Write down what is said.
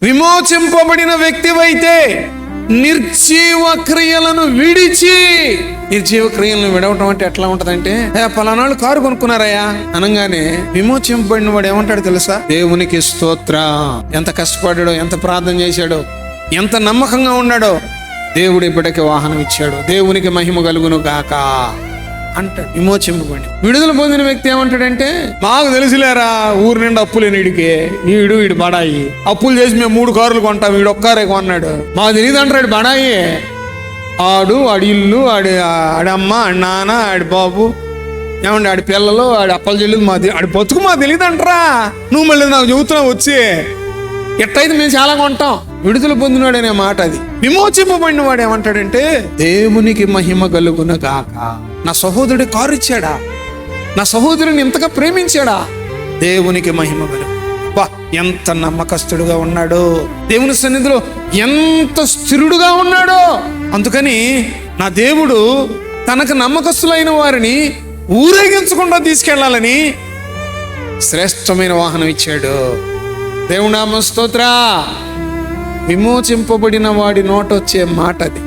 విమోచింపబడిన వ్యక్తివైతే నిర్జీవ క్రియలను విడిచి, నిర్జీవ క్రియలను విడవటం అంటే ఎట్లా ఉంటదంటే, పలానాళ్ళు కారు కొనుక్కున్నారయ్యా అనగానే విమోచింపబడిన వాడు ఏమంటాడు తెలుసా? దేవునికి స్తోత్ర. ఎంత కష్టపడ్డాడో, ఎంత ప్రార్థన చేశాడో, ఎంత నమ్మకంగా ఉన్నాడో, దేవుడి బిడ్డకి వాహనం ఇచ్చాడు, దేవునికి మహిమ కలుగును గాక అంటాడు. విమోచింపబడి విడుదల పొందిన వ్యక్తి ఏమంటాడంటే, మాకు తెలుసులేరా ఊరు నిండా అప్పులు వీడికి, వీడు బడాయి, అప్పులు చేసి మేము 3 కార్లు కొంటాం, వీడు ఒక్కరే కొన్నాడు, మాకు తెలియదు అంటాడు. బడాయి ఆడి ఇల్లు, ఆడి అమ్మ, ఆడి నాన్న, ఆడి బాబు, ఏమండి ఆడి పిల్లలు, ఆడి అప్పలు చెల్లిదు, ఆడి బతుకు మాకు తెలియదు అంటారా. నువ్వు మళ్ళీ నాకు చెబుతున్నావు వచ్చి, ఎట్టయితే మేము చాలా కొంటాం. విడుదల పొందినవాడు అనే మాట అది. విమోచింపబడిన వాడు ఏమంటాడంటే, దేవునికి మహిమ కలుగును గాక. నా సహోదరుడి కారు ఇచ్చాడా, నా సహోదరుని ఇంతగా ప్రేమించాడా, దేవునికి మహిమ కలుగు. బా ఎంత నమ్మకస్తుడుగా ఉన్నాడో, దేవుని సన్నిధిలో ఎంత స్థిరుడుగా ఉన్నాడో. అందుకని నా దేవుడు తనకు నమ్మకస్తులైన వారిని ఊరేగించకుండా తీసుకెళ్లాలని శ్రేష్టమైన వాహనం ఇచ్చాడు. దేవునామ స్తోత్ర. విమోచింపబడిన వాడి నోట వచ్చే మాట అది.